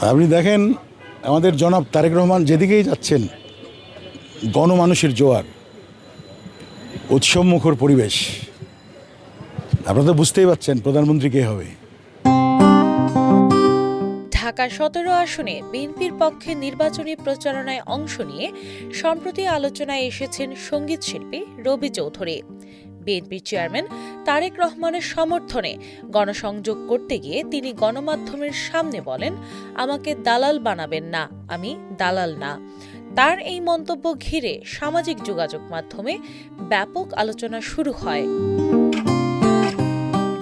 আপনি দেখেন আমাদের জনাব তারেক রহমান যেদিকেই যাচ্ছেন, গণমানুষের জোয়ার, উৎসবমুখর পরিবেশ। আপনারা তো বুঝতেই পারছেন প্রধানমন্ত্রী কে হবে। ঢাকা ১৭ আসনে বিএনপির পক্ষে নির্বাচনী প্রচারণায় অংশ নিয়ে সম্প্রতি আলোচনায় এসেছেন সংগীতশিল্পী রবি চৌধুরী। বিএনপির চেয়ারম্যান তারেক রহমানের সমর্থনে গণসংযোগ করতে গিয়ে তিনি গণমাধ্যমের সামনে বলেন, আমাকে দালাল বানাবেন না, আমি দালাল না। তার এই মন্তব্য ঘিরে সামাজিক যোগাযোগ মাধ্যমে ব্যাপক আলোচনা শুরু হয়।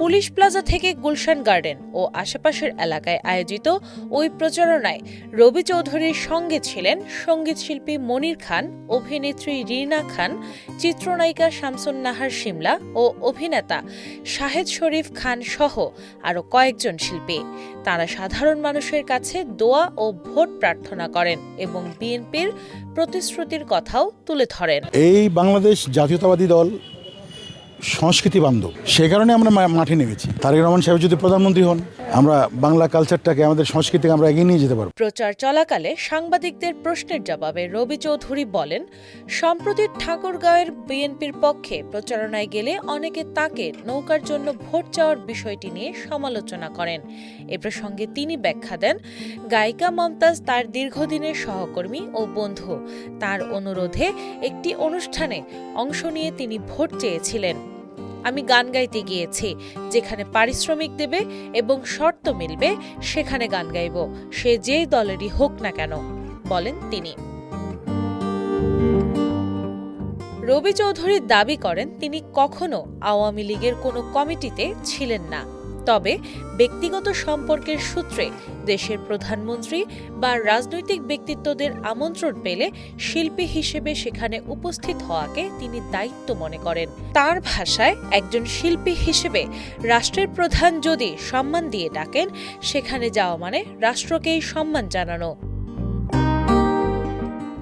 পুলিশ প্লাজা থেকে গুলশান গার্ডেন ও আশেপাশের এলাকায় আয়োজিত ওই প্রচারণায় রবি চৌধুরীর সঙ্গে ছিলেন সঙ্গীতশিল্পী মনির খান, অভিনেত্রী রিনা খান, চিত্রনায়িকা শামসুন নাহার শিমলা ও অভিনেতা শাহেদ শরীফ খান সহ আরও কয়েকজন শিল্পী। তাঁরা সাধারণ মানুষের কাছে দোয়া ও ভোট প্রার্থনা করেন এবং বিএনপির প্রতিশ্রুতির কথাও তুলে ধরেন। এই বাংলাদেশ জাতীয়তাবাদী দল সংস্কৃতি বান্ধব, সে কারণে আমরা মাঠে নেমেছি। তারেক রহমান সাহেব যদি প্রধানমন্ত্রী হন, আমরা বাংলা কালচারটাকে, আমাদের সংস্কৃতিকে আমরা এগিয়ে নিয়ে যেতে পারব। প্রচার চলাকালে সাংবাদিকদের প্রশ্নের জবাবে রবি চৌধুরী বলেন, সম্প্রতি ঠাকুরগাঁওয়ের বিএনপির পক্ষে প্রচারণায় গেলে অনেকে তাকে নৌকার জন্য ভোট চাওয়ার বিষয়টি নিয়ে সমালোচনা করেন। এ প্রসঙ্গে তিনি ব্যাখ্যা দেন, গায়িকা মমতাজ তার দীর্ঘদিনের সহকর্মী ও বন্ধু। তার অনুরোধে একটি অনুষ্ঠানে অংশ নিয়ে তিনি ভোট চেয়েছিলেন। আমি গান গাইতে গিয়েছি, যেখানে পারিশ্রমিক দেবে এবং শর্ত মিলবে সেখানে গান গাইব, সে যেই দলেরই হোক না কেন, বলেন তিনি। রবি চৌধুরী দাবি করেন, তিনি কখনো আওয়ামী লীগের কোনো কমিটিতে ছিলেন না। তবে ব্যক্তিগত সম্পর্কের সূত্রে দেশের প্রধানমন্ত্রী বা রাজনৈতিক ব্যক্তিত্বদের আমন্ত্রণ পেলে শিল্পী হিসেবে সেখানে উপস্থিত হওয়াকে তিনি দায়িত্ব মনে করেন। তার ভাষায়, একজন শিল্পী হিসেবে রাষ্ট্রের প্রধান যদি সম্মান দিয়ে ডাকেন, সেখানে যাওয়া মানে রাষ্ট্রকেই সম্মান জানানো।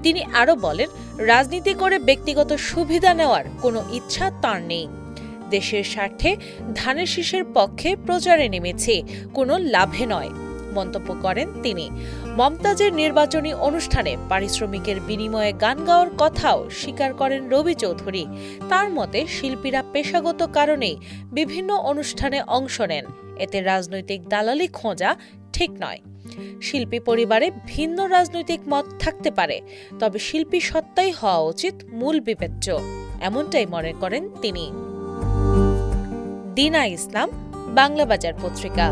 তিনি আরও বলেন, রাজনীতি করে ব্যক্তিগত সুবিধা নেওয়ার কোনো ইচ্ছা তাঁর নেই। দেশের স্বার্থে ধানের শীষের পক্ষে প্রচারে নেমেছে, কোনো লাভে নয়, মন্তব্য করেন তিনি। মমতাজের নির্বাচনী অনুষ্ঠানে পারিশ্রমিকের বিনিময়ে গান গাওয়ার কথাও স্বীকার করেন রবি চৌধুরী। তার মতে, শিল্পীরা পেশাগত কারণেই বিভিন্ন অনুষ্ঠানে অংশ নেন, এতে রাজনৈতিক দালালি খোঁজা ঠিক নয়। শিল্পী পরিবারে ভিন্ন রাজনৈতিক মত থাকতে পারে, তবে শিল্পী সত্তাই হওয়া উচিত মূল বিবেচ্য, এমনটাই মনে করেন তিনি। দিনা ইসলাম, বাংলা বাজার পত্রিকা।